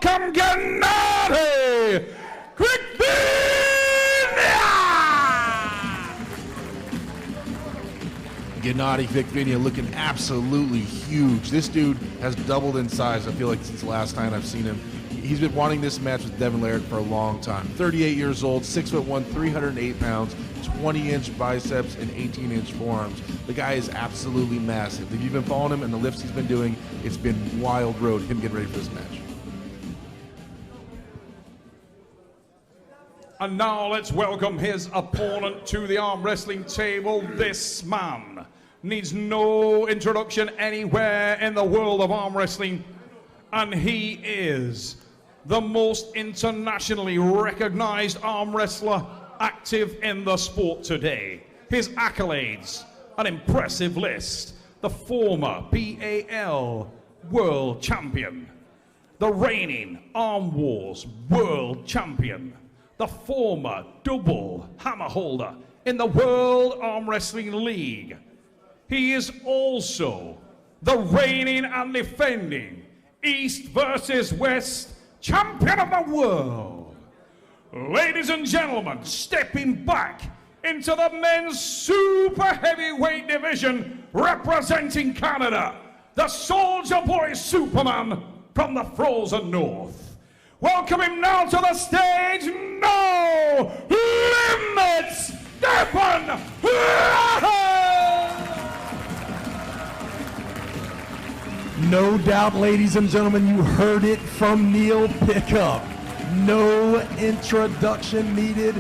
welcome Gennady Kvikvinia! Gennady Kvikvinia looking absolutely huge. This dude has doubled in size, I feel like, since the last time I've seen him. He's been wanting this match with Devon for a long time. 38 years old, 6'1", 308 pounds, 20-inch biceps and 18-inch forearms. The guy is absolutely massive. If you've been following him and the lifts he's been doing, it's been wild road, him getting ready for this match. And now let's welcome his opponent to the arm wrestling table. This man needs no introduction anywhere in the world of arm wrestling, and he is the most internationally recognized arm wrestler active in the sport today. His accolades, an impressive list. The former BAL World Champion, the reigning Arm Wars World Champion, the former double hammer holder in the World Arm Wrestling League. He is also the reigning and defending East versus West Champion of the world. Ladies and gentlemen, stepping back into the men's super heavyweight division representing Canada, the Soldier Boy Superman from the frozen north. Welcome him now to the stage, No Limits, Devon! No doubt, ladies and gentlemen, you heard it from Neil Pickup. No introduction needed,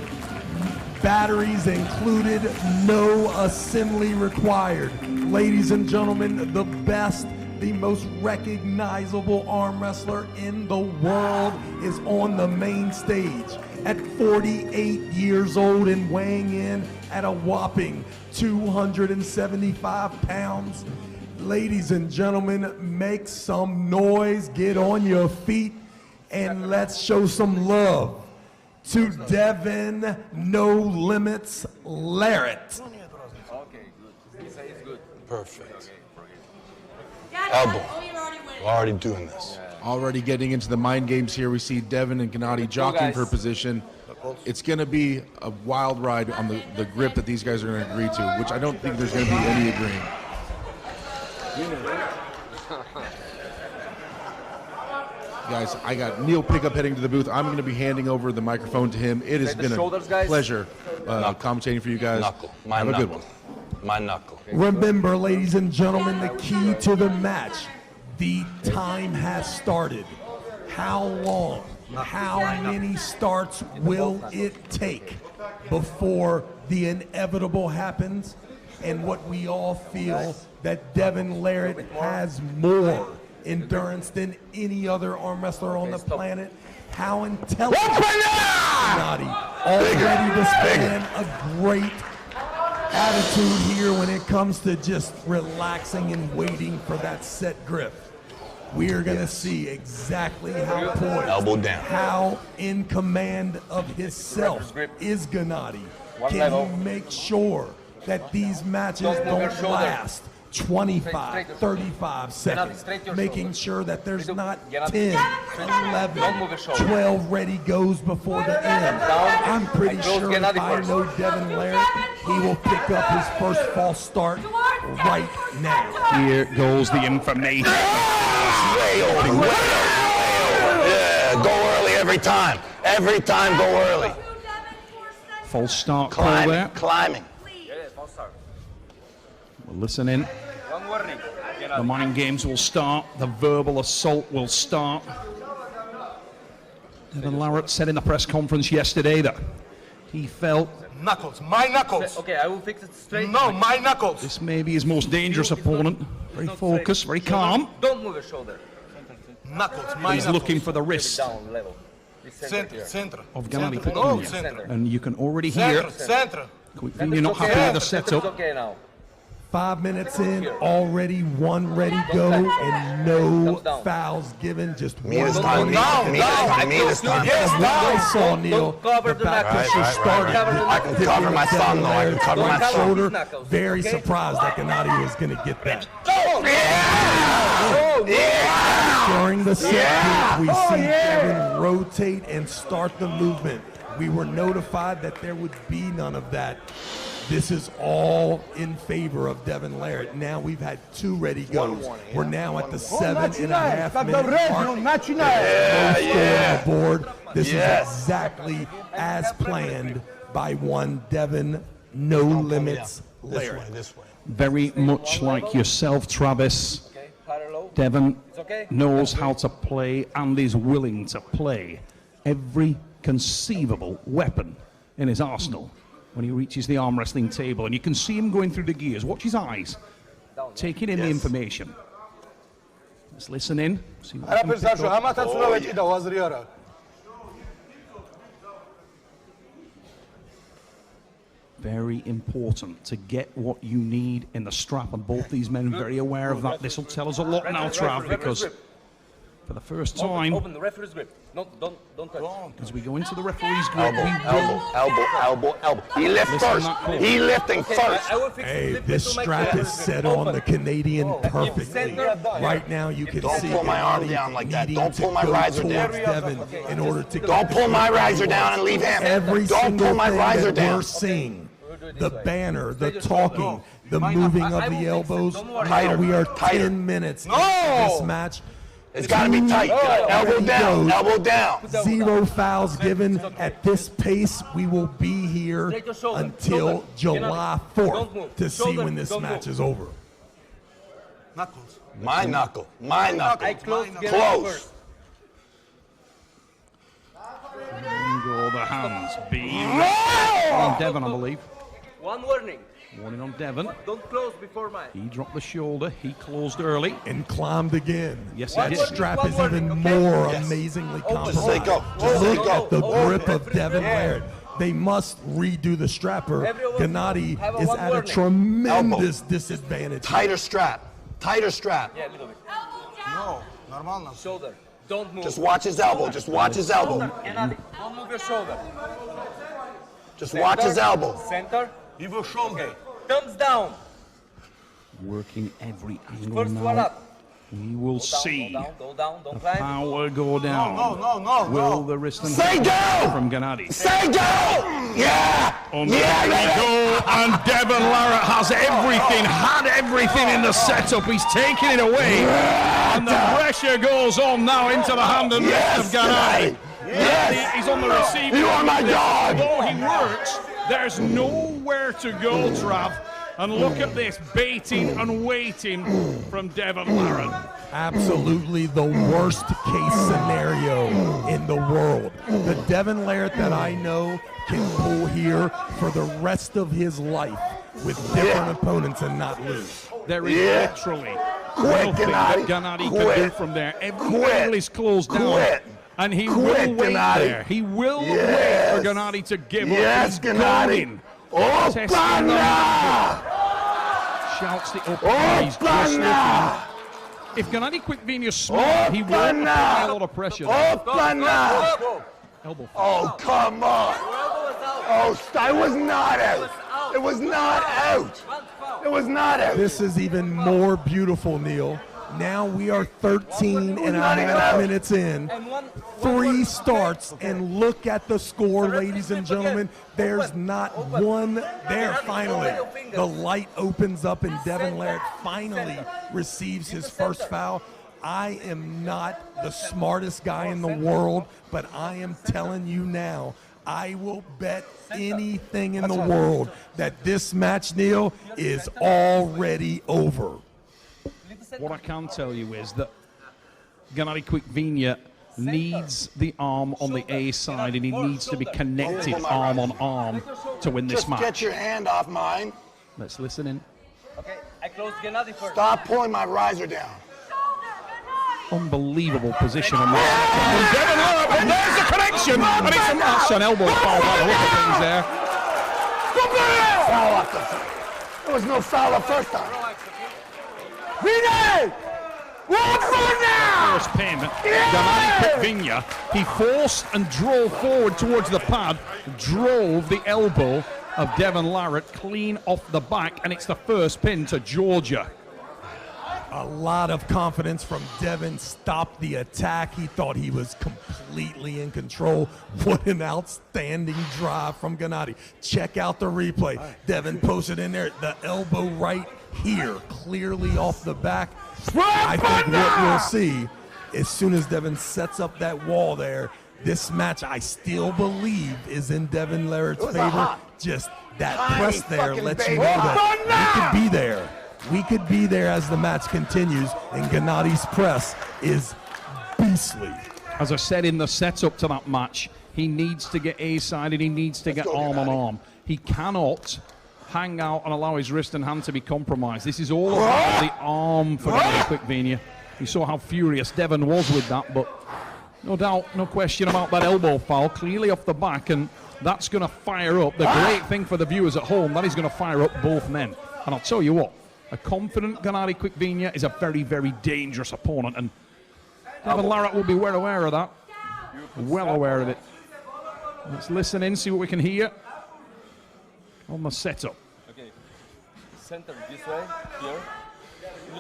batteries included, no assembly required. Ladies and gentlemen, the best, the most recognizable arm wrestler in the world is on the main stage at 48 years old and weighing in at a whopping 275 pounds. Ladies and gentlemen, make some noise, get on your feet, and let's show some love to Devon No Limits Larrett. Okay, good. It's good. Perfect. Elbow. We're already doing this. Already getting into the mind games here. We see Devon and Gennady jockeying for position. It's going to be a wild ride on the grip that these guys are going to agree to, which I don't think there's going to be any agreeing. Guys, I got Neil Pickup heading to the booth. I'm going to be handing over the microphone to him. It has been a pleasure commentating for you guys. Knuckle. Have a good one. My knuckle. Remember, ladies and gentlemen, the key to the match. The time has started. How long, how many starts will it take before the inevitable happens? And what we all feel that Devon Larrett has more endurance than any other arm wrestler on the planet. How intelligent Gennady already displaying a great attitude here when it comes to just relaxing and waiting for that set grip. We are going to see exactly how poised, elbow down, how in command of himself is Gennady. Can he make sure that these matches don't last 25, 35 seconds, making sure that there's not 10, 11, 12 ready goes before the end. I'm pretty sure if I know Devon Larrett, he will pick up his first false start right now. Here goes the information. Way over. Yeah, go early every time. Every time, go early. False start call there. Climbing. We'll listen in. The mind games will start. The verbal assault will start. Devon Larrett said in the press conference yesterday that he felt knuckles, my knuckles. Okay, I will fix it straight. No, my knuckles. this may be his most dangerous opponent. Very focused, very calm. Don't move your shoulder. Knuckles, my He's knuckles. looking for the wrist Down level. Center. of Gennady No, Kvikvinia. center. And you can already hear Center. Kvikvinia not happy with the setup. Okay now. 5 minutes in, already one ready go, and no fouls given. Just Me one this time. Down, Me down. this time. Yes, what I saw, Neil, Don't cover the the back knuckles. pusher started. I can cover my thumb, though. I can cover my Right thumb. shoulder. Very surprised that Gennady was going to get that. During the set piece, we see Devon rotate and start the movement. We were notified that there would be none of that. This is all in favor of Devon Larratt. Now we've had 2 ready goes. We're now at the 7.5 minute mark. On the board. This is exactly as planned by one Devon No Limits Larratt. Very much like yourself, Travis, Devon knows how to play and is willing to play every conceivable weapon in his arsenal when he reaches the arm wrestling table. And you can see him going through the gears. Watch his eyes, taking in the information. Let's listen in. See what we can pick up. Very important to get what you need in the strap, and both these men very aware of that. This will tell us a lot now, Trav, because for the first time, Open the referee's grip. No, don't touch. as we go into the referee's grip, Elbow. He lift first. He lifting first. Hey, this strap is set on the Canadian perfectly. Right now, you can see pull my arm down like that. Don't pull my riser down. Devon in order to Don't pull my riser down and leave him. Every Don't single pull my thing riser that down. we're seeing, the banner, the talking, the moving of the elbows. Now we are 10 minutes into this match. It's got to be tight. Elbow down. Elbow down. 0 fouls given. At this pace, we will be here until July 4th to see when this match is over. Knuckles. My knuckle. My knuckle. Close. go the hands. On Devon, I believe. One warning. Warning on Devon. Don't close before mine. He dropped the shoulder. He closed early. And climbed again. Yes, that he did. strap is even more amazingly compromised. Look at the grip of Devon Larratt. They must redo the strapper. Gennady is at a tremendous disadvantage. Tighter strap. Tighter strap. Yeah, a little bit. No, normal. Shoulder. Don't move. Just watch his elbow. Just watch his elbow. Don't move your shoulder. Just watch his elbow. Center. Give your shoulder. Thumbs down. Working every angle First one now. up. We will see Go down, don't the climb. power go down. No. Will the wrist and Stay down! from Gennady? Stay down! Yeah! On there we go, and Devon Larratt has everything, had everything in the setup. He's taking it away, and the pressure goes on now into the hand and wrist of Gennady. Yes! He's on the receiving. You are my dog! Although he works, there's nowhere to go, Trav. And look at this, baiting and waiting from Devon Larratt. Absolutely the worst case scenario in the world. The Devon Larratt that I know can pull here for the rest of his life with different opponents and not lose. There is literally nothing that Gennady can do from there. Every angle is closed down. And he will wait there. He will wait for Gennady to give up. He's Gennady. Testing shouts the up. He's just looking. If Gennady Kvikvinia is smart, he will apply a lot of pressure. Elbow. Oh, come on. Oh, it was not out. It was not out. It was not out. This is even more beautiful, Neil. Now we are 13 and a half minutes in. 3 starts, and look at the score, ladies and gentlemen. There's not one there. Finally, the light opens up, and Devon Larratt finally receives his first foul. I am not the smartest guy in the world, but I am telling you now, I will bet anything in the world that this match, Neil, is already over. What I can tell you is that Gennady Kvikvinia needs the arm on the A side, and he needs to be connected arm on arm to win this Just match. get your hand off mine. Let's listen in. Okay, I closed Gennady first. Stop pulling my riser down. Unbelievable position on that. Devon Larratt, and there's the connection, and it's a match. An elbow foul by the look of things there. Foul off the first. There was no foul the first time. First pin, Gennady Kvikvinia, he forced and drove forward towards the pad, drove the elbow of Devon Larratt clean off the back, and it's the first pin to Georgia. A lot of confidence from Devon. Stopped the attack. He thought he was completely in control. What an outstanding drive from Gennady. Check out the replay. Devon posted in there. The elbow right here, clearly off the back. I think what we'll see, as soon as Devon sets up that wall there, this match, I still believe, is in Devon Larratt's favor. Just that press there lets you know that we could be there. We could be there as the match continues, and Gennady's press is beastly. As I said in the setup to that match, he needs to get A-sided, he needs to get arm on arm. He cannot hang out and allow his wrist and hand to be compromised. This is all about the arm for Kvikvinia. You saw how furious Devon was with that, but no doubt, no question about that elbow foul, clearly off the back, and that's going to fire up. The great thing for the viewers at home, that is going to fire up both men. And I'll tell you what, a confident Gennady Kvikvinia is a very, very dangerous opponent, and Devon Larratt will be well aware of that. Well aware of it. Let's listen in, see what we can hear on the setup. Okay, center this way, here.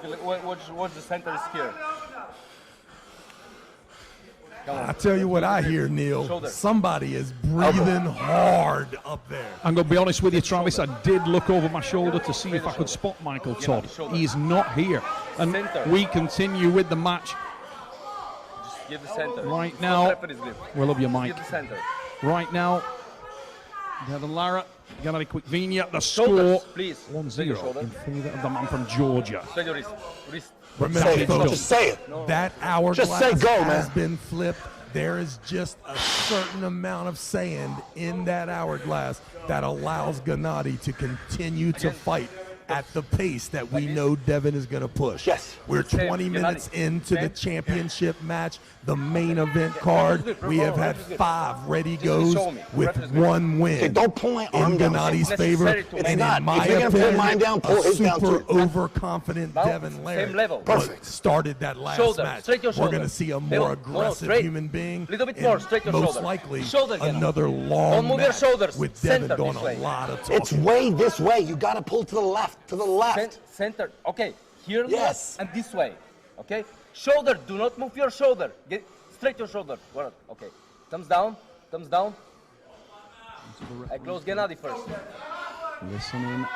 Look, what's the center is here. I tell you what I hear, Neil. Shoulder. Somebody is breathing hard up there. I'm going to be honest with you, Travis. I did look over my shoulder to see if I could spot Michael Todd. He is not here. And we continue with the match. Just give the center. Right now, we love you, Mike. Give the center. Right now, Devon Larratt, Gennady Kvikvinia, the Shoulders, score please. 1-0 in favor of the man from Georgia. Straight your wrist. Wrist. Remember, folks, Just say it. that hourglass Just say go, has man. been flipped. There is just a certain amount of sand in that hourglass that allows Gennady to continue to fight at the pace that we know Devon is going to push. Yes. We're 20 minutes into the championship match, the main event card. We have had 5 ready goes with 1 win. Okay, don't pull my arm in down. Gennady's favor, It's and not. in my If you're gonna pull opinion, mine down, pull a his down super too. overconfident Now, Devon same Larratt level. Perfect. started that last Shoulder, match. straight your We're shoulder. going to see a Devon, more no, aggressive straight. human being. Little bit and more, straight your most shoulder. likely Shoulder, Devon. another Don't long move your match shoulders. with Devon Center doing this a way. lot of talking. It's way this way. You got to pull to the left. To the left. Center. Okay. Here. Yes. And this way. Okay. Shoulder. Do not move your shoulder. Get straight your shoulder. Well, okay. Thumbs down. Thumbs down. I close Gennady first. Listen in.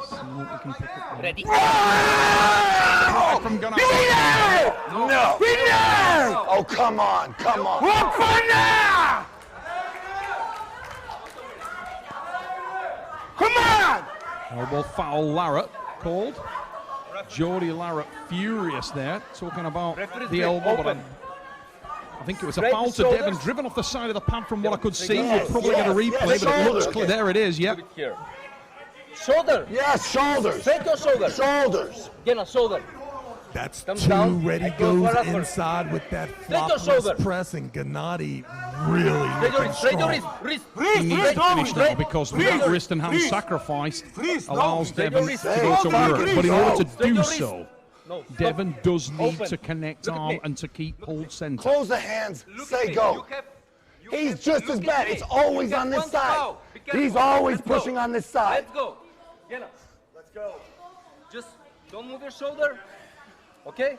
See what we can pick up. Ready? From Gennady. No. Oh, come on. Come on. Come on! Elbow foul, Larratt called. Jody Larratt furious there, talking about the elbow, but I think it was a Straight foul to shoulders. Devon, driven off the side of the pad from what I could see. Yes, We'll probably get a yes, replay, yes, but it looks shoulders. clear. There it is, yeah. Put it here. Shoulder. Yes, shoulders. Straight your shoulder. Shoulders. Genna, shoulder. That's Thumbs 2 down. ready I close goes wherever. inside with that your flopless shoulder. press, and Gennady really Straight your looking wrist. Straight your strong. wrist. He needs to finish now because with that wrist and hand Freeze. sacrifice Freeze. allows Straight Devon your to wrist. go to Straight work. your But in wrist. order to Straight do your wrist. so, No, stop. Devon does need Open. to connect Look at arm me. and to keep hold center. Close the hands. Look at Say me. go. You He's have- just look as at bad. me. It's always You on have this one side. foul. Be careful. He's always Let's go. pushing on this side. Let's go. Genna. Let's go. Just don't move your shoulder. Okay?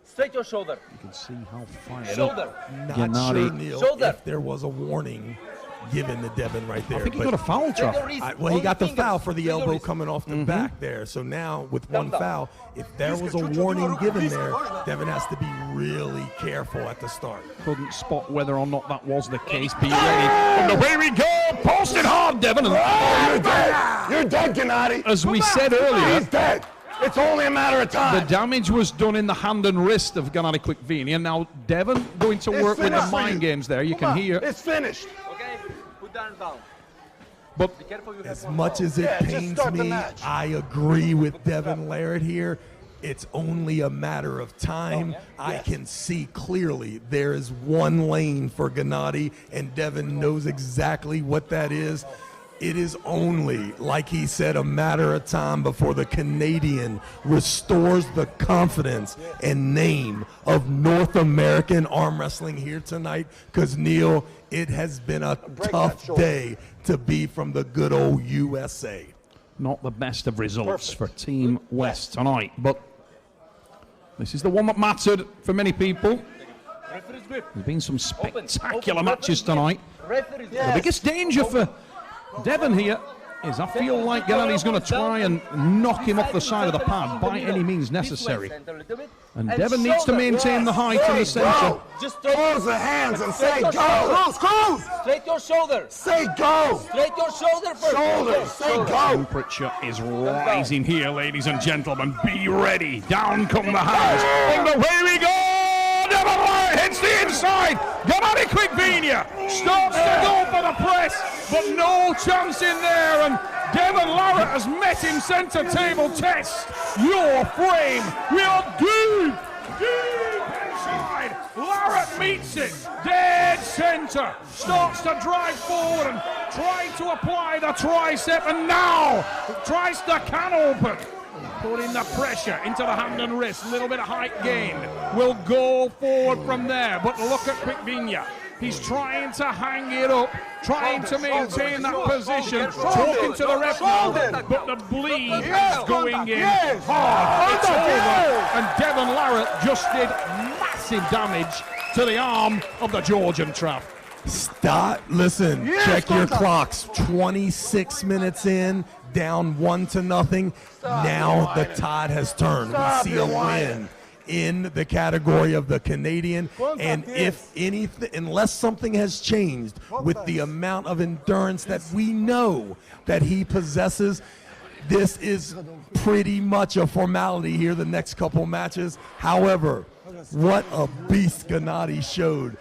Straight your shoulder. You can see how fired Shoulder. up Not Gennady. sure, Neil, Shoulder. if there was a warning given to Devon right there. I think he but- got a foul, Straight your Trav. wrist. well, he Only got the fingers. foul for the Straight your elbow wrist. coming off the back there. So now with one Down. foul, if there was a warning given there, Devon has to be really careful at the start. Couldn't spot whether or not that was the case. Be ready. And away we go. Posted hard, Devon. And You're dead. You're dead, Gennady. as we said earlier, He's dead. It's only a matter of the time. damage was done in the hand and wrist of Gennady Kvikvinia. Now Devon going to work with the finished. mind games there. You can hear. It's finished. Okay? Put that down. But Be careful. You have As one much foul. as it Yeah, just pains start the me, match. I agree with Devon Larratt here. It's only a matter of time. I can see clearly there is one lane for Gennady, and Devon knows exactly what that is. It is only, like he said, a matter of time before the Canadian restores the confidence and name of North American arm wrestling here tonight. Because, Neil, it has been a tough day to be from the good old USA. not the best of results for Team West tonight. But This is the one that mattered for many people. Referee's grip. There's been some spectacular Open. matches tonight. Referee's grip. The biggest danger for Devon here is I feel like Gennadi's going to try and knock him off the side of the pad by any means necessary. And Devon needs to maintain the height in the centre. Just close the hands and say go. Close. Straight your shoulder. Say go. Straight your shoulder first. Shoulder. Say go. Temperature is rising here, ladies and gentlemen. Be ready. Down come the hands. And away we go. Devon Larratt hits the inside. Gennadi Kvikvinia starts to go for the press, but no chance in there. And Devon Larratt has met him centre table test. Your frame will deep inside. Larratt meets it. Dead centre. Starts to drive forward and try to apply the tricep. And now tries the can open. Putting the pressure into the hand and wrist. A little bit of height gain. Will go forward from there. But look at Kvikvinia. He's trying to hang it up, trying to maintain that position, talking to the ref now, but the bleed is going in hard. It's over, and Devon Larratt just did massive damage to the arm of the Georgian, Trav. Stop. Listen, check your clocks. 26 minutes in, down 1-0. Now the tide has turned. We see a win in the category of the Canadian, and if anything, unless something has changed with the amount of endurance that we know that he possesses, this is pretty much a formality here the next couple matches. However, what a beast Gennadi showed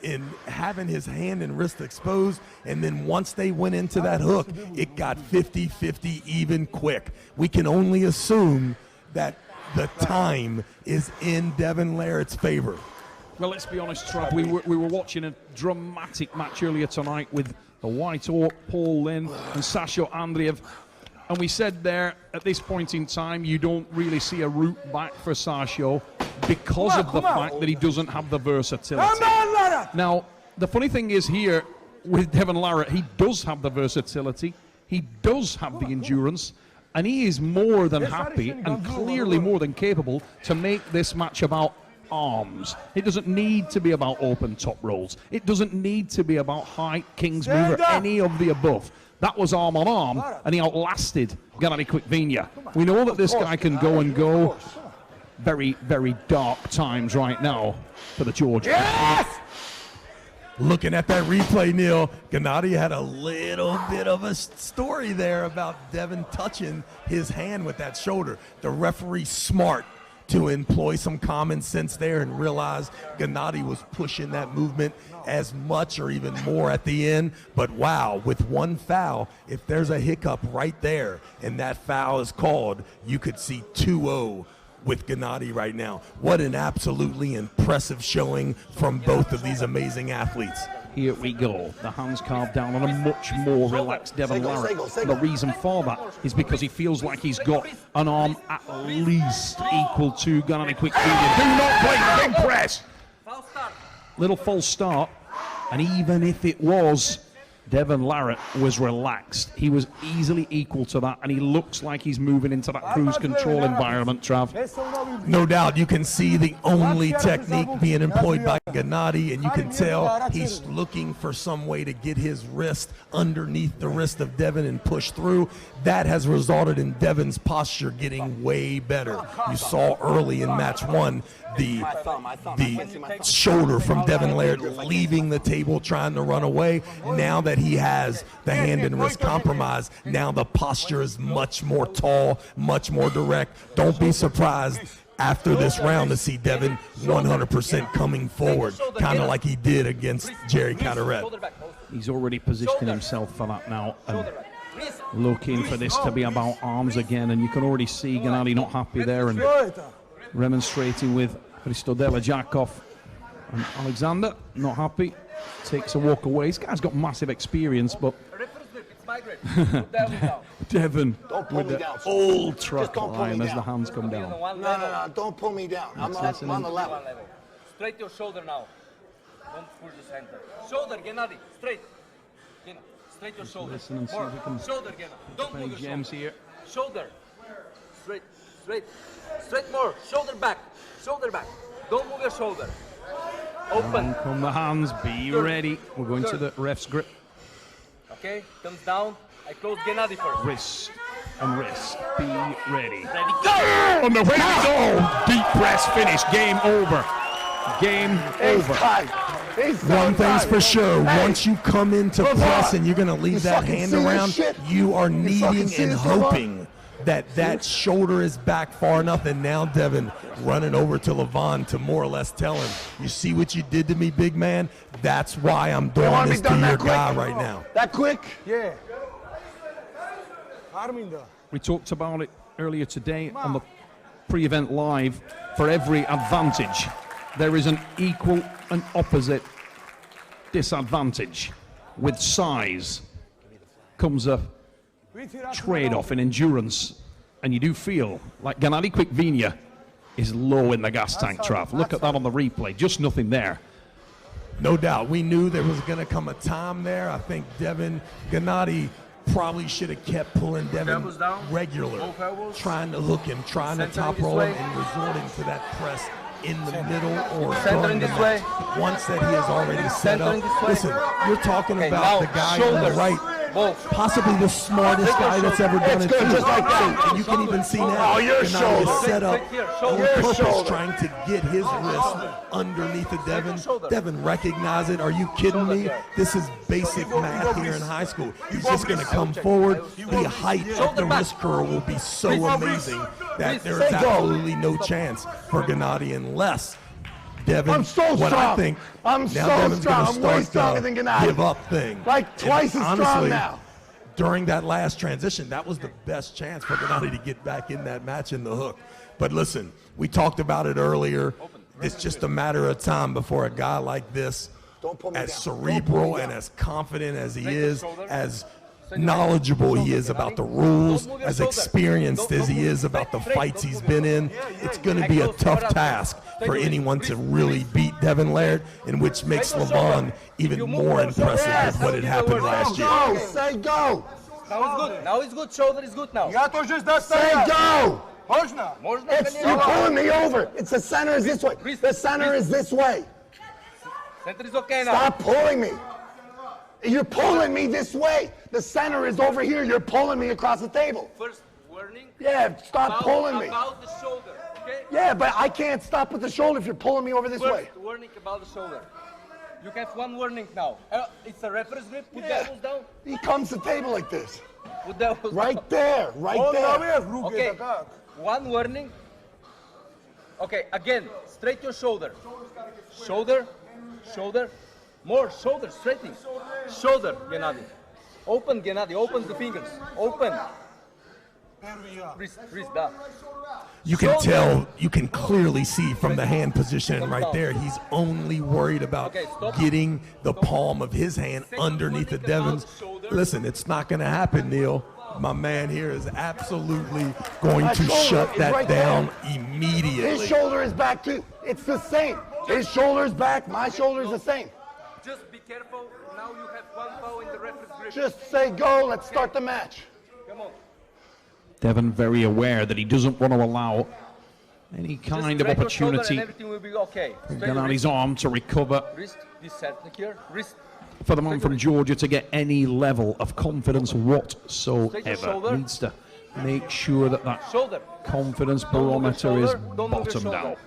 in having his hand and wrist exposed, and then once they went into that hook, it got 50-50 even quick. We can only assume that the time is in Devon Larratt's favor. Well, let's be honest, Trav. We were watching a dramatic match earlier tonight with the White Hawk, Paul Lynn, and Sasho Andreev. And we said there, at this point in time, you don't really see a route back for Sasho because of the fact that he doesn't have the versatility. Now, the funny thing is here with Devon Larratt, he does have the versatility. He does have the endurance. And he is more than happy and clearly more than capable to make this match about arms. It doesn't need to be about open top rolls. It doesn't need to be about height, king's move, or any of the above. That was arm on arm, and he outlasted Gennadi Kvikvinia. We know that this guy can go and go. Very, very dark times right now for the Georgian. Looking at that replay, Neil, Gennadi had a little bit of a story there about Devon touching his hand with that shoulder. The referee smart to employ some common sense there and realize Gennadi was pushing that movement as much or even more at the end. But wow, with one foul, if there's a hiccup right there and that foul is called, you could see 2-0 with Gennadi right now. What an absolutely impressive showing from both of these amazing athletes. Here we go. The hands carved down on a much more relaxed Devon Larratt. The reason for that is because he feels like he's got an arm at least equal to Gennadi Kvikvinia. Do not play the big press. Little false start. And even if it was, Devon Larratt was relaxed. He was easily equal to that, and he looks like he's moving into that cruise control environment, Trav. No doubt, you can see the only technique being employed by Gennadi, and you can tell he's looking for some way to get his wrist underneath the wrist of Devon and push through. That has resulted in Devon's posture getting way better. You saw early in match one the shoulder from Devon Larratt leaving the table trying to run away. Now that he has the hand and wrist compromised, now the posture is much more tall, much more direct. Don't be surprised after this round to see Devon 100% coming forward, kind of like he did against Jerry Cadaret. He's already positioning himself for that now and looking for this to be about arms again, and you can already see Gennadi not happy there and remonstrating with Hristo Delajakov. And Alexander not happy, takes a walk away. This guy's got massive experience, but Devon with the ultra climb as the hands come down. No, don't pull me down. I'm on the level. Straight your shoulder now. Don't push the center. Shoulder, Gennadi, straight. Straight your shoulder. Listen and see if we can shoulder, Gennadi. Don't move your gems shoulder. here. Shoulder. Straight, straight. Straight more. Shoulder back. Shoulder back. Don't move your shoulder. Open. Down come the hands. Be ready. We're going to the ref's grip. Okay, thumbs down. I close Gennady first. Wrist and wrist. Be ready. Ready, go! And away we go. Deep press finish. Game over. Game He's over. tight. He's so One thing's tight. for sure, Hey, once you come into Levon, press and you're going to leave you that fucking hand see this around, shit? you are fucking needing see and this, Levon? hoping that shoulder is back far enough. And now Devon running over to Levon to more or less tell him, you see what you did to me, big man? That's why I'm doing want me this to done your that quick? guy right now. That quick? Yeah. Arminda. We talked about it earlier today on the pre-event live. For every advantage, there is an equal and opposite disadvantage. With size comes a trade-off in endurance, and you do feel like Gennady Kvikvinia is low in the gas tank, Trav. Look at that on the replay, just nothing there. No doubt. We knew there was going to come a time there. I think Devon, Gennady probably should have kept pulling Devon elbows down. regular, Both elbows. trying to hook him, trying to Centering top this roll way. him, and resorting to that press in the middle or Centering during the this match. way. Once that he has already set up. Centering this way. Listen, you're talking Okay, about now the guy on the shoulders. right, Both. possibly the smartest guy that's ever done It's it good, too. just like that. And you can even see now, Oh, your Gennady shoulder. is set up Right here, on shoulder. Your purpose, shoulder. trying to get his wrist underneath the Devon. shoulder. Devon recognize it. Are you kidding me? Shoulder. This is basic math here in high school. He's just going to come forward. The height of the wrist curl will be so amazing that there's Say go. absolutely no chance for Gennady unless Devon, I'm so what I strong. think, I'm now so Devon's strong. going to I'm way start stronger the than Gennady. give up thing. Like And twice as strong honestly, now. during that last transition, that was the best chance for Gennady to get back in that match in the hook. But listen, we talked about it earlier. It's just a matter of time before a guy like this, Don't pull me as down. cerebral and as confident as he is, as knowledgeable he is about the rules, as experienced as he is about the fights he's been in, it's going to be a tough task for anyone to really beat Devon Laird, and which makes Levon even more impressive with what had happened last year. Go, say go. Now it's good. Now it's good. Shoulder is good now. Я тоже Say go. Можно? Можно, It's, you're конечно. pulling me over. It's the center is this way. The center is this way. Center is okay now. Stop pulling me. You're pulling me this way. The center is over here. You're pulling me across the table. First warning. Yeah, stop pulling me. About the shoulder. Okay. Yeah, but I can't stop with the shoulder if you're pulling me over this way. First warning about the shoulder. You have one warning now. It's a referee's grip. Put the Yeah. elbows down. He comes to the table like this. Put the elbows down. Right there, right Он there. наверх руки Okay. это как? One warning. Okay, again, straight your shoulder. Shoulder, shoulder, more shoulder, straightening. Shoulder, Gennady. Open, Gennady, open the fingers. Open. Первый я. Wrist, wrist, da. You can tell, you can clearly see from the hand position right there, he's only worried about getting the palm of his hand underneath the Devon's. Listen, it's not going to happen, Neil. My man here is absolutely going My to shoulder shut is that right down His immediately. shoulder is back too. It's the same. His shoulder is back. My shoulder is the same. Just be careful. Now you have one foul in the referee's grip. Just say go. Let's start the match. Come on. Devon very aware that he doesn't want to allow any Just kind of drag your shoulder opportunity and everything will be okay. Straight Gennady's arm to recover, wrist, this center here, wrist. for the man from Georgia to get any level of confidence whatsoever. shoulder. Needs to make sure that that Shoulder. confidence Don't move your barometer is shoulder. Don't move your bottomed shoulder. out.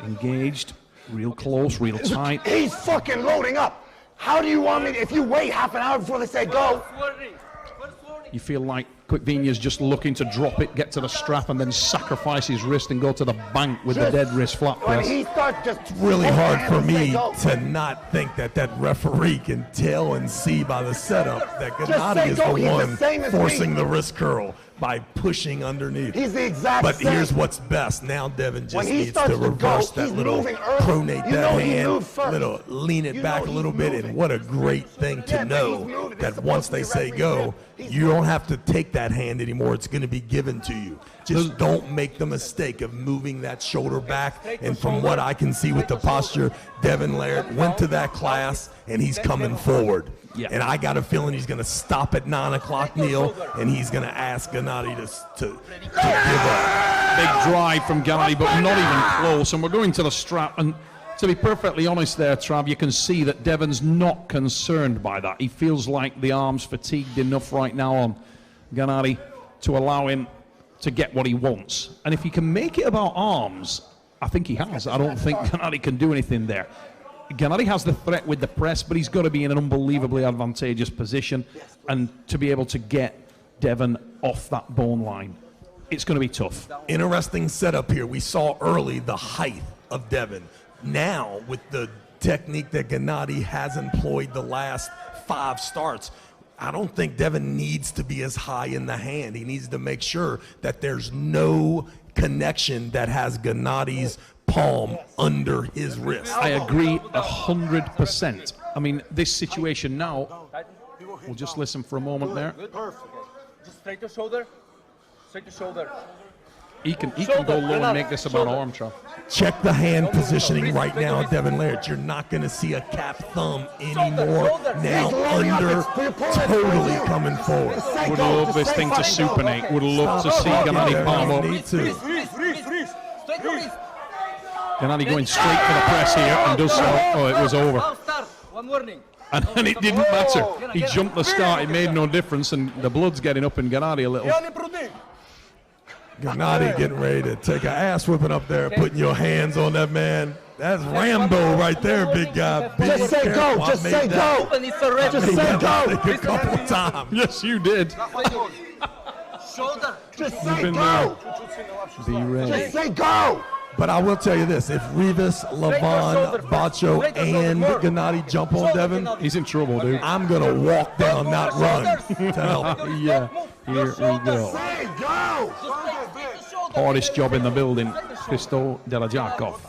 Engaged, real close, real tight. He's fucking loading up. How do you want me to, if you wait half an hour before they say go? First warning. First warning. You feel like Kvikvinia's just looking to drop it, get to the strap, and then sacrifice his wrist and go to the bank with the dead wrist flat When press. he starts just Really hard for and say me go. to not think that that referee can tell and see by the setup that Gennady say is go. the He's the one same as me. forcing the wrist curl by pushing underneath. He's the exact But same. here's what's best. Now Devon When just he needs starts to to go, reverse that he's little, moving early. pronate You that know he hand, moved first. little lean it You back know a little he's bit. moving. And what a great thing Yeah, to but know he's moving. It's that supposed once to they be say referee go, grip. He's you don't have to take that hand anymore. It's going to be given to you. Just don't make the mistake of moving that shoulder back. And from what I can see with the posture, Devon Laird went to that class and he's coming forward. Yeah. And I got a feeling he's going to stop at 9 o'clock, Neil, and he's going to ask Gennady to give up. Big drive from Gennady, but not even close. And we're going to the strap. And to be perfectly honest there, Trav, you can see that Devon's not concerned by that. He feels like the arm's fatigued enough right now on Gennady to allow him to get what he wants. And if he can make it about arms, I think he has. I don't think Gennady can do anything there. Gennady has the threat with the press, but he's got to be in an unbelievably advantageous position. And to be able to get Devon off that bone line, it's going to be tough. Interesting setup here. We saw early the height of Devon. Now, with the technique that Gennady has employed the last 5 starts, I don't think Devon needs to be as high in the hand. He needs to make sure that there's no connection that has Gennady's palm under his wrist. I agree 100%. I mean, this situation now, we'll just listen for a moment there. Perfect. Just straight your shoulder. Straight your shoulder. He can go low and make this about arm, Trav. Check the hand positioning right now, Devon Laird. You're not going to see a cap thumb anymore. Now under, totally coming forward. Would love this thing to supinate. Would love to see Gennady palm up. Need to. Gennady going straight for the press here and does so. Oh, it was over. One warning. And it didn't matter. He jumped the start. It made no difference, and the blood's getting up in Gennady a little. Gennady getting ready to take an ass whipping up there, putting your hands on that man. That's Rambo right there, big guy. Just say go. Just say go. Just say go. A couple of times. Yes, you did. Shoulder. Just say go. Be ready. Just say go. But I will tell you this, if Rivas, Levon, Bacho, and Gennady jump on Devon, He's in trouble, dude. I'm going to walk down that run to help. Yeah, here we go. Say go. Hardest job in the building, Christo Delajakov.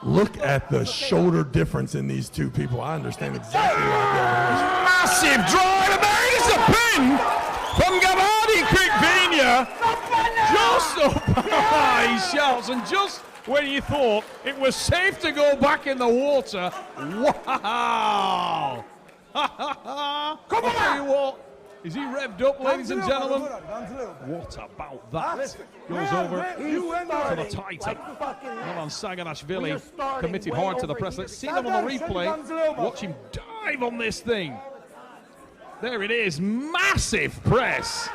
Look at the shoulder difference in these two people. I understand exactly why Massive drive, and there is a pin from Gennady Kvikvinia. Just up high, he shouts, and just when you thought it was safe to go back in the water, wow! Come on! Tell you what, is he revved up, ladies and gentlemen? What about that? Goes over to the tighter. Milan Saganashvili committed hard to the press. Let's see them on the replay. Watch him dive on this thing. There it is, massive press.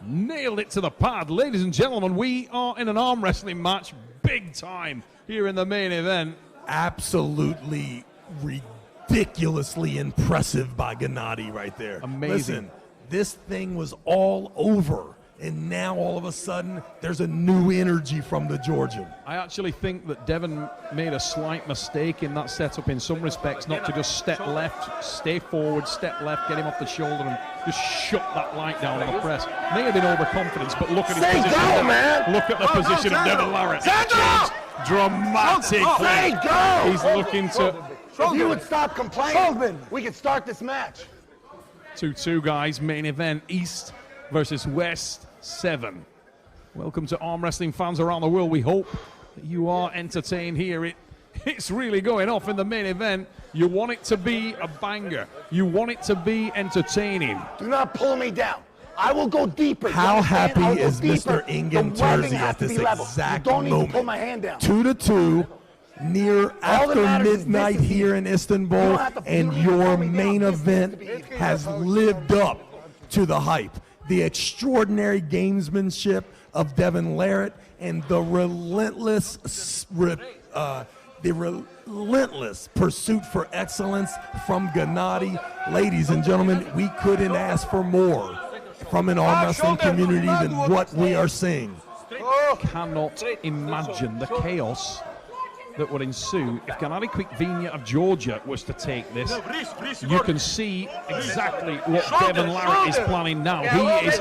Nailed it to the pad. Ladies and gentlemen, we are in an arm wrestling match, big time, here in the main event. Absolutely ridiculously impressive by Gennady right there. Amazing. Listen, this thing was all over, and now all of a sudden there's a new energy from the Georgian. I actually think that Devon made a slight mistake in that setup in some respects, not to just step left, stay forward, step left, get him off the shoulder and just shut that light down on the press. May have been overconfidence, but look at his position. Go, man. Look at the position of Devon Larratt. Dramatically. He's looking to... If you would stop complaining, we could start this match. 2-2, guys. Main event, East versus West 7. Welcome to arm wrestling fans around the world. We hope that you are entertained here. It's really going off in the main event. You want it to be a banger. You want it to be entertaining. Do not pull me down. I will go deeper. How happy is Mr. Ingen Terzi at this exact moment? Don't need to pull my moment? hand down. 2-2, near after midnight here in Istanbul, and your main event has lived up to the hype. The extraordinary gamesmanship of Devon Larratt and the relentless pursuit for excellence from Gennady. Ladies and gentlemen, we couldn't ask for more from an arm wrestling community than what we are seeing. Cannot imagine the chaos that would ensue if Gennady Kvikvinia of Georgia was to take this. You can see exactly what Devon Larratt is planning now. He is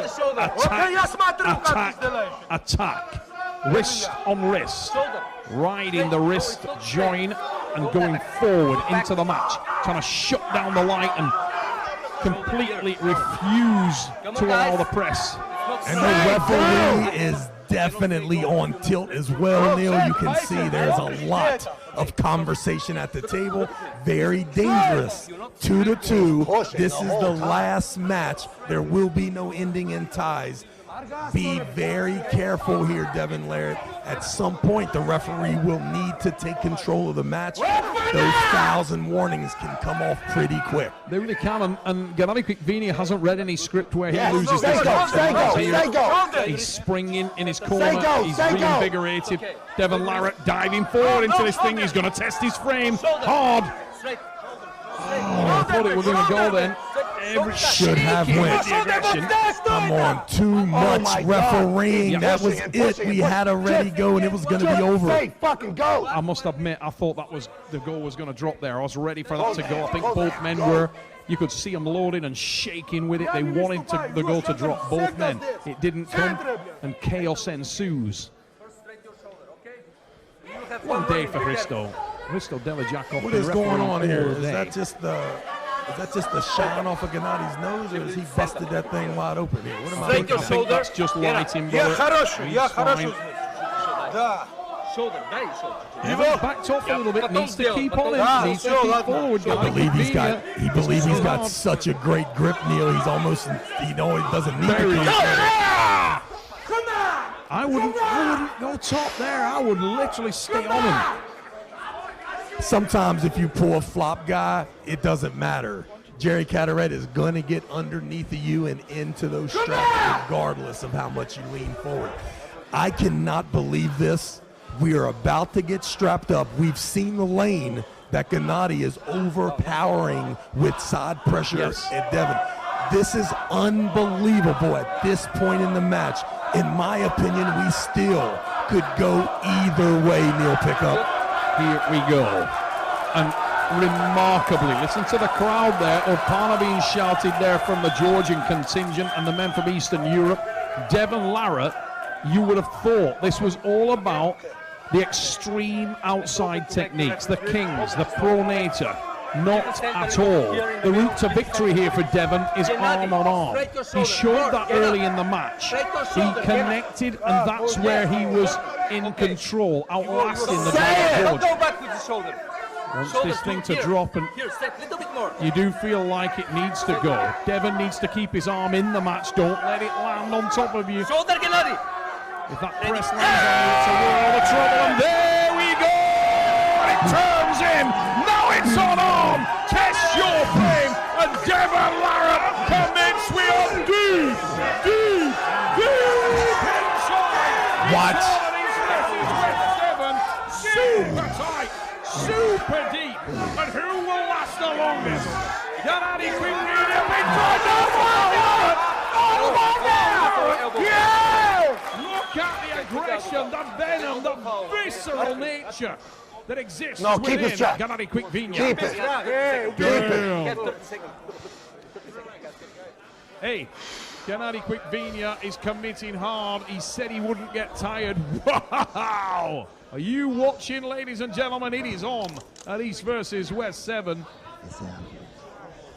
attack, wrist on wrist, riding the wrist join and going forward into the match, trying to shut down the light and completely refuse to allow the press. And the referee is definitely on tilt as well, Neil. You can see there's a lot of conversation at the table. Very dangerous. 2-2. This is the last match. There will be no ending in ties. Be very careful here, Devon Larratt. At some point, the referee will need to take control of the match. Those fouls and warnings can come off pretty quick. They really can, and Gennady Kvikvinia hasn't read any script where he loses Stay this go, match. stay go. He's springing in his corner. Go, He's stay go. reinvigorated. Devon Larratt diving forward into this thing. He's going to test his frame hard. I thought it was going to go then. Should have went. Come on, too much refereeing. That was it. We had a ready go, and it was going to be over. Fucking go. I must admit, I thought that was the goal was going to drop there. I was ready for that to go. I think both men were. You could see them loading and shaking with it. They wanted the goal to drop, both men. It didn't come, and chaos ensues. One day for Hristo Delajakov. What is going on here? Is that just the shine off of Gennady's nose, or is he busted that thing wide open here? What am I looking I think that's just lighting. Shoulder, nice shoulder. Devon backed off a little bit, needs to keep on him, needs to keep forward. I believe he believes he's got such a great grip, Neil. He's almost, he doesn't need to come. I wouldn't go top there. I would literally stay on him. Sometimes if you pull a flop guy, it doesn't matter. Jerry Carteret is going to get underneath of you and into those straps regardless of how much you lean forward. I cannot believe this. We are about to get strapped up. We've seen the lane that Gennady is overpowering with side pressure at Devon. This is unbelievable at this point in the match. In my opinion, we still could go either way, Neil Pickup. Here we go. And remarkably, listen to the crowd there. Opana being shouted there from the Georgian contingent and the men from Eastern Europe. Devon Larratt, you would have thought this was all about the extreme outside techniques, the kings, the pronator. Not at all. The route to victory here for Devon is arm on arm. He showed that early in the match. He connected, and that's where he was in control, outlasting the Devon Go back with the shoulder. Wants this thing to drop, and you do feel like it needs to go. Devon needs to keep his arm in the match. Don't let it land on top of you. Shoulder, Gennady. If that press lands on you, it's a world of trouble. And there we go! It turns in. Now it's on arm. Test your frame. And Devon Larratt commits. We are deep inside. Watch. Super tight. Super deep. And who will last the longest? Gennady Kvikvinia. Big try. Oh my God! Yeah! Look at the aggression, the venom, the visceral nature that exists within Gennady Kvikvinia. Keep it. Hey, Gennady Kvikvinia is committing hard. He said he wouldn't get tired. Wow! Are you watching, ladies and gentlemen? It is on at East versus West 7.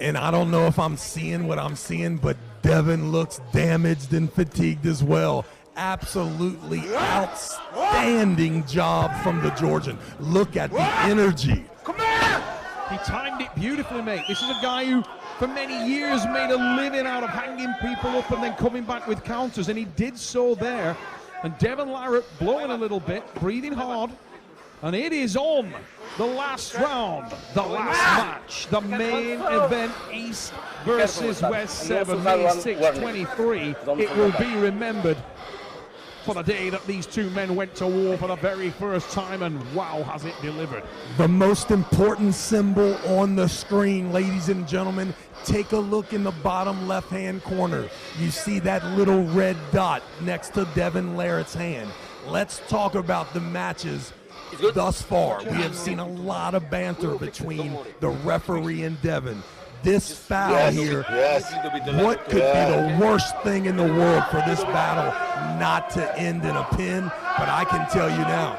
And I don't know if I'm seeing what I'm seeing, but Devon looks damaged and fatigued as well. Absolutely outstanding job from the Georgian. Look at the energy. Come on! He timed it beautifully, mate. This is a guy who, for many years, made a living out of hanging people up and then coming back with counters, and he did so there. And Devon Larratt blowing a little bit, breathing hard. And it is on the last round, the last match, the main event, East versus West 7, May 6, 23. It will be remembered for the day that these two men went to war for the very first time, and wow, has it delivered. The most important symbol on the screen, ladies and gentlemen, take a look in the bottom left-hand corner. You see that little red dot next to Devon Larratt's hand. Let's talk about the matches thus far. We have seen a lot of banter between the referee and Devon. This foul here, what could be the worst thing in the world for this battle not to end in a pin? But I can tell you now,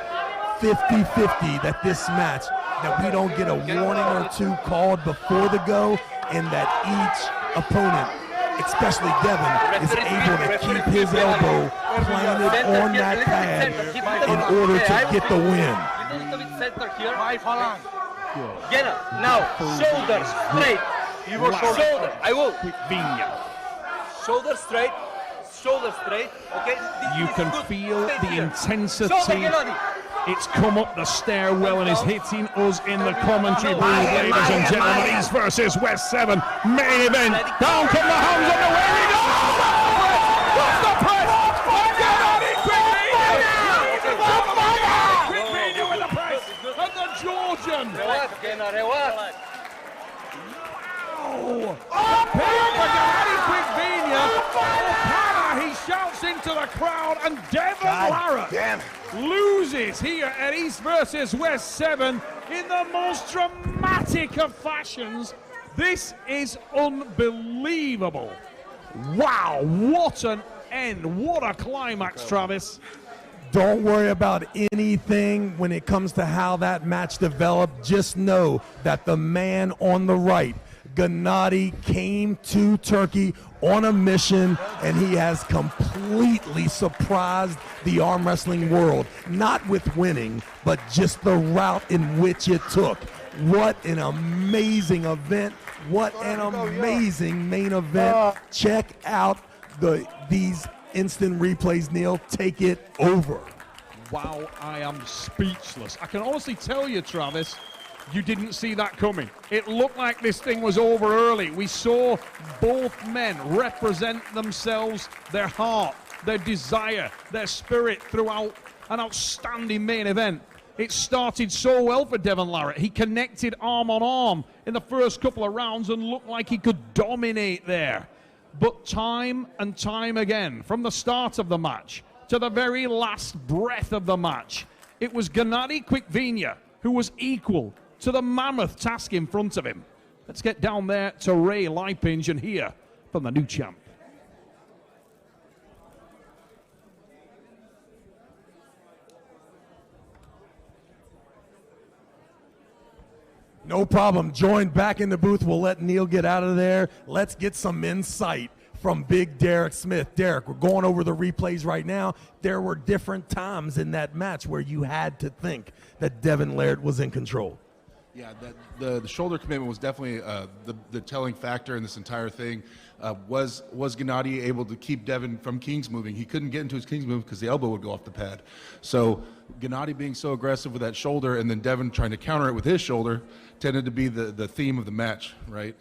50-50 that this match, that we don't get a warning or two called before the go, and that each opponent especially Devon, is able to keep his elbow planted on that pad in order to get the win. Little bit center here. Get up. Now, shoulder straight. Shoulder. I will. Kvikvinia. Shoulder straight. Shoulder straight. Okay. You can feel the intensity. Shoulder, Gennady. It's come up the stairwell and is hitting us in the commentary booth, ladies and gentlemen. East versus West 7 main event. Down come the hands on the way we go. What's the press? Kvikvinia with the press. And the Georgian. He shouts into the crowd, and Devon Larratt loses here at East versus West 7 in the most dramatic of fashions. This is unbelievable. Wow, what an end. What a climax, Travis. Don't worry about anything when it comes to how that match developed. Just know that the man on the right, Gennady, came to Turkey on a mission, and he has completely surprised the arm wrestling world, not with winning, but just the route in which it took. What an amazing event. What an amazing main event. Check out these instant replays, Neil. Take it over. Wow, I am speechless. I can honestly tell you, Travis, you didn't see that coming. It looked like this thing was over early. We saw both men represent themselves, their heart, their desire, their spirit throughout an outstanding main event. It started so well for Devon Larratt. He connected arm on arm in the first couple of rounds and looked like he could dominate there. But time and time again, from the start of the match to the very last breath of the match, it was Gennady Kvikvinia who was equal to the mammoth task in front of him. Let's get down there to Ray Lipinge and hear from the new champ. No problem. Joined back in the booth. We'll let Neil get out of there. Let's get some insight from Big Derek Smith. Derek, we're going over the replays right now. There were different times in that match where you had to think that Devon Larratt was in control. Yeah, the shoulder commitment was definitely the telling factor in this entire thing. Was Gennady able to keep Devon from King's moving? He couldn't get into his King's move because the elbow would go off the pad. So Gennady being so aggressive with that shoulder and then Devon trying to counter it with his shoulder tended to be the theme of the match, right?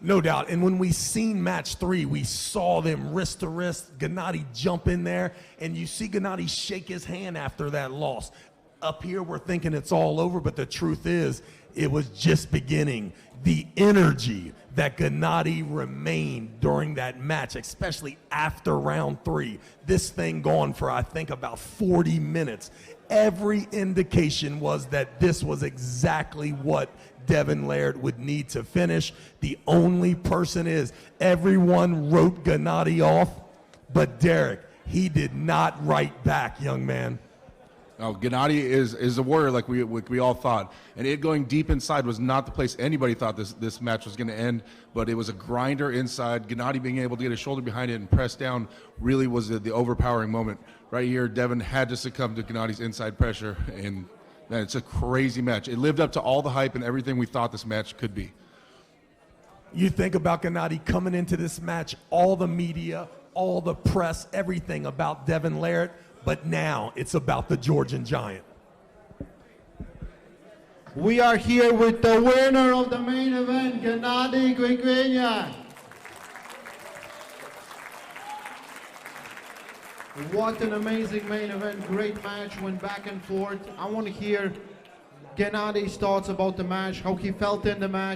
No doubt. And when we seen match 3, we saw them wrist to wrist, Gennady jump in there, and you see Gennady shake his hand after that loss. Up here, we're thinking it's all over, but the truth is, it was just beginning. The energy that Gennady remained during that match, especially after round 3, this thing gone for, I think, about 40 minutes. Every indication was that this was exactly what Devon Larratt would need to finish. The only person is, everyone wrote Gennady off, but Derek, he did not write back, young man. Oh, Gennady is a warrior like we all thought, and it going deep inside was not the place anybody thought this match was going to end, but it was a grinder inside. Gennady being able to get his shoulder behind it and press down really was the overpowering moment. Right here, Devon had to succumb to Gennady's inside pressure, and man, it's a crazy match. It lived up to all the hype and everything we thought this match could be. You think about Gennady coming into this match, all the media, all the press, everything about Devon Larratt, but now it's about the Georgian Giant. We are here with the winner of the main event, Gennady Kvikvinia. What an amazing main event, great match, went back and forth. I want to hear Gennady's thoughts about the match, how he felt in the match.